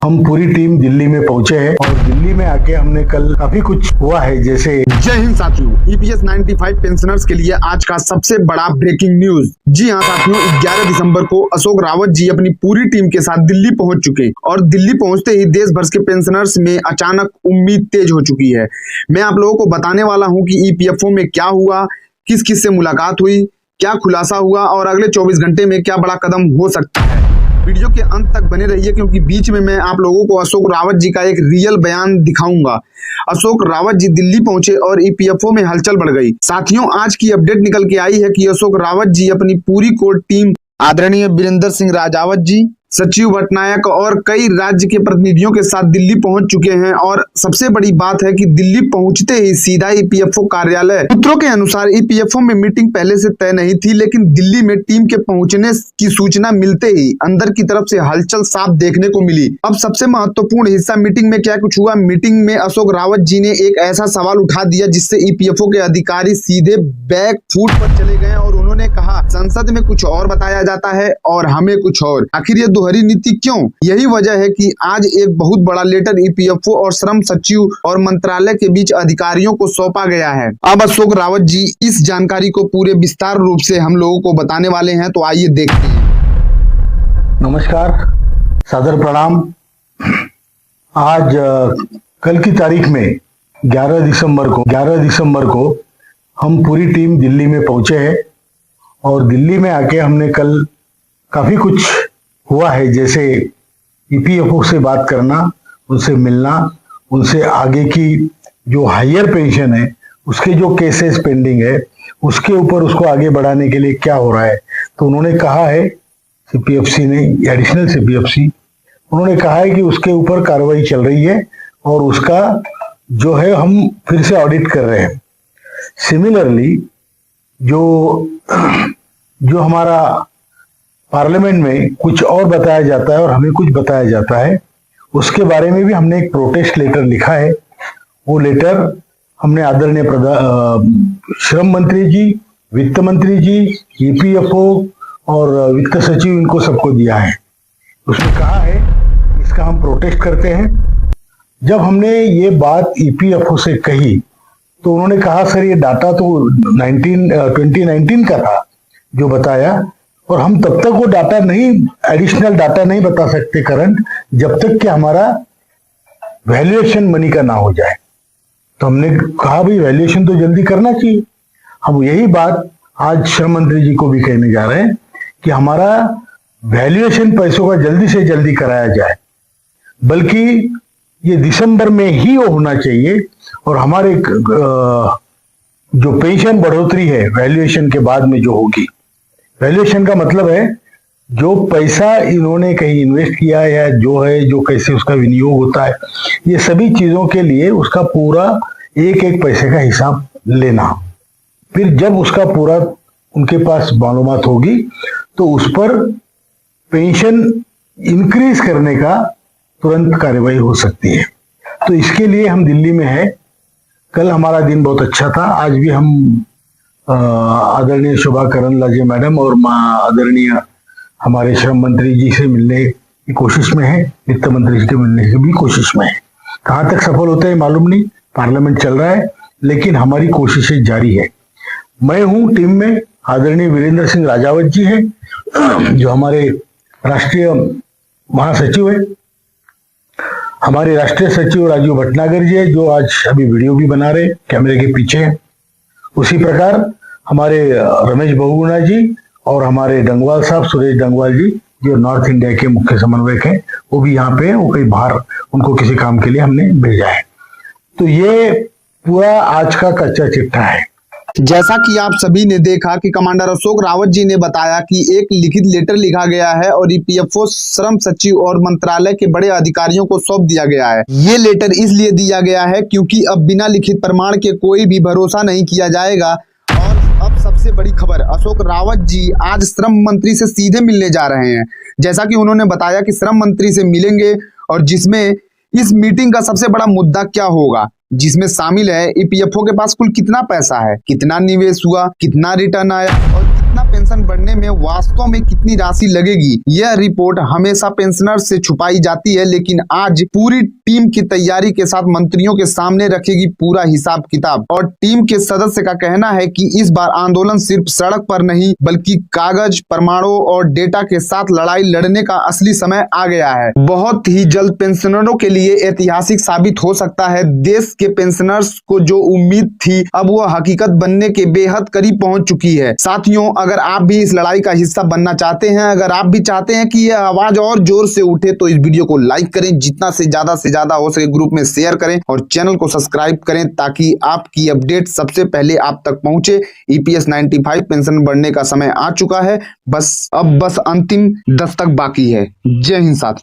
हम पूरी टीम दिल्ली में पहुंचे हैं और दिल्ली में आके हमने कल काफी कुछ हुआ है। जैसे जय हिंद साथियों, ईपीएस 95 पेंशनर्स के लिए आज का सबसे बड़ा ब्रेकिंग न्यूज। जी हाँ साथियों, 11 दिसंबर को अशोक रावत जी अपनी पूरी टीम के साथ दिल्ली पहुंच चुके और दिल्ली पहुंचते ही देश भर के पेंशनर्स में अचानक उम्मीद तेज हो चुकी है। मैं आप लोगों को बताने वाला हूं कि ईपीएफओ में क्या हुआ, किस किस से मुलाकात हुई, क्या खुलासा हुआ और अगले 24 घंटे में क्या बड़ा कदम हो सकता है। वीडियो के अंत तक बने रहिए क्योंकि बीच में मैं आप लोगों को अशोक रावत जी का एक रियल बयान दिखाऊंगा। अशोक रावत जी दिल्ली पहुंचे और ईपीएफओ में हलचल बढ़ गई। साथियों, आज की अपडेट निकल के आई है कि अशोक रावत जी अपनी पूरी कोर टीम आदरणीय वीरेंद्र सिंह राजावत जी, सचिव भटनायक और कई राज्य के प्रतिनिधियों के साथ दिल्ली पहुंच चुके हैं। और सबसे बड़ी बात है कि दिल्ली पहुंचते ही सीधा ईपीएफओ कार्यालय। सूत्रों के अनुसार ईपीएफओ में मीटिंग पहले से तय नहीं थी, लेकिन दिल्ली में टीम के पहुंचने की सूचना मिलते ही अंदर की तरफ से हलचल साफ देखने को मिली। अब सबसे महत्वपूर्ण हिस्सा मीटिंग में क्या कुछ हुआ। मीटिंग में अशोक रावत जी ने एक ऐसा सवाल उठा दिया जिससे ईपीएफओ के अधिकारी सीधे बैक फुट पर चले गए और उन्होंने कहा, संसद में कुछ और बताया जाता है और हमें कुछ और। आखिर ये दोहरी नीति क्यों? यही वजह है कि आज एक बहुत बड़ा लेटर ईपीएफओ और श्रम सचिव और मंत्रालय के बीच अधिकारियों को सौंपा गया है। अब अशोक रावत जी इस जानकारी को पूरे विस्तार रूप से हम लोगों को बताने वाले हैं, तो आइए देखते हैं। नमस्कार, सादर प्रणाम। आज कल की तारीख में 11 दिसंबर को हम पूरी टीम दिल्ली में पहुंचे हैं और दिल्ली में आके हमने कल काफी कुछ हुआ है। जैसे ईपीएफओ से बात करना, उनसे मिलना, उनसे आगे की जो हायर पेंशन है उसके जो केसेस पेंडिंग है उसके ऊपर उसको आगे बढ़ाने के लिए क्या हो रहा है। तो उन्होंने कहा है, सीपीएफसी ने, एडिशनल सीपीएफसी, उन्होंने कहा है कि उसके ऊपर कार्रवाई चल रही है और उसका जो है हम फिर से ऑडिट कर रहे हैं। सिमिलरली जो हमारा पार्लियामेंट में कुछ और बताया जाता है और हमें कुछ बताया जाता है, उसके बारे में भी हमने एक प्रोटेस्ट लेटर लिखा है। वो लेटर हमने आदरणीय श्रम मंत्री जी, वित्त मंत्री जी, ईपीएफओ और वित्त सचिव, इनको सबको दिया है। उसमें कहा है इसका हम प्रोटेस्ट करते हैं। जब हमने ये बात ईपीएफओ से कही तो उन्होंने कहा, सर ये डाटा तो 2019 का था जो बताया, और हम तब तक वो डाटा नहीं, एडिशनल डाटा नहीं बता सकते करंट, जब तक कि हमारा वैल्यूएशन मनी का ना हो जाए। तो हमने कहा भाई वैल्यूएशन तो जल्दी करना चाहिए। हम यही बात आज श्रम मंत्री जी को भी कहने जा रहे हैं कि हमारा वैल्यूएशन पैसों का जल्दी से जल्दी कराया जाए, बल्कि ये दिसंबर में ही वो होना चाहिए। और हमारे जो पेंशन बढ़ोतरी है वैल्यूएशन के बाद में जो होगी, वैल्यूएशन का मतलब है जो पैसा इन्होंने कहीं इन्वेस्ट किया या जो कैसे उसका विनियोग होता है, ये सभी चीजों के लिए उसका पूरा एक एक पैसे का हिसाब लेना। फिर जब उसका पूरा उनके पास मालूमात होगी तो उस पर पेंशन इंक्रीज करने का तुरंत कार्रवाई हो सकती है। तो इसके लिए हम दिल्ली में हैं। कल हमारा दिन बहुत अच्छा था। आज भी हम आदरणीय शोभा करंदलाजे मैडम और आदरणीय हमारे श्रम मंत्री जी से मिलने की कोशिश में है, वित्त मंत्री जी से मिलने की भी कोशिश में है। कहाँ तक सफल होते हैं मालूम नहीं, पार्लियामेंट चल रहा है, लेकिन हमारी कोशिशें जारी है। मैं हूँ टीम में, आदरणीय वीरेंद्र सिंह राजावत जी हैं जो हमारे राष्ट्रीय महासचिव है, हमारे राष्ट्रीय सचिव राजीव भटनागर जी है जो आज अभी वीडियो भी बना रहे, कैमरे के पीछे है। उसी प्रकार हमारे रमेश बहुगुणा जी और हमारे डंगवाल साहब, सुरेश डंगवाल जी, जो नॉर्थ इंडिया के मुख्य समन्वयक हैं, वो भी यहाँ पे हैं। वो कहीं बाहर, उनको किसी काम के लिए हमने भेजा है। तो ये पूरा आज का कच्चा चिट्ठा है। जैसा कि आप सभी ने देखा कि कमांडर अशोक रावत जी ने बताया कि एक लिखित लेटर लिखा गया है और ईपीएफओ, श्रम सचिव और मंत्रालय के बड़े अधिकारियों को सौंप दिया गया है। ये लेटर इसलिए दिया गया है क्योंकि अब बिना लिखित प्रमाण के कोई भी भरोसा नहीं किया जाएगा। और अब सबसे बड़ी खबर, अशोक रावत जी आज श्रम मंत्री से सीधे मिलने जा रहे हैं। जैसा कि उन्होंने बताया कि श्रम मंत्री से मिलेंगे और जिसमें इस मीटिंग का सबसे बड़ा मुद्दा क्या होगा, जिसमें शामिल है ईपीएफओ के पास कुल कितना पैसा है, कितना निवेश हुआ, कितना रिटर्न आया और कितना पेंशन बढ़ने में वास्तव में कितनी राशि लगेगी, यह रिपोर्ट हमेशा पेंशनर से छुपाई जाती है, लेकिन आज पूरी टीम की तैयारी के साथ मंत्रियों के सामने रखेगी पूरा हिसाब किताब। और टीम के सदस्य का कहना है कि इस बार आंदोलन सिर्फ सड़क पर नहीं बल्कि कागज, प्रमाणों और डेटा के साथ लड़ाई लड़ने का असली समय आ गया है। बहुत ही जल्द पेंशनरों के लिए ऐतिहासिक साबित हो सकता है। देश के पेंशनर्स को जो उम्मीद थी अब वह हकीकत बनने के बेहद करीब पहुंच चुकी है। साथियों, अगर आप भी इस लड़ाई का हिस्सा बनना चाहते हैं, अगर आप भी चाहते हैं कि यह आवाज और जोर से उठे, तो इस वीडियो को लाइक करें, जितना से ज्यादा हो सके ग्रुप में शेयर करें और चैनल को सब्सक्राइब करें ताकि आपकी अपडेट सबसे पहले आप तक पहुंचे। ईपीएस 95 पेंशन बढ़ने का समय आ चुका है, बस अंतिम दस्तक बाकी है। जय हिंद साथियों।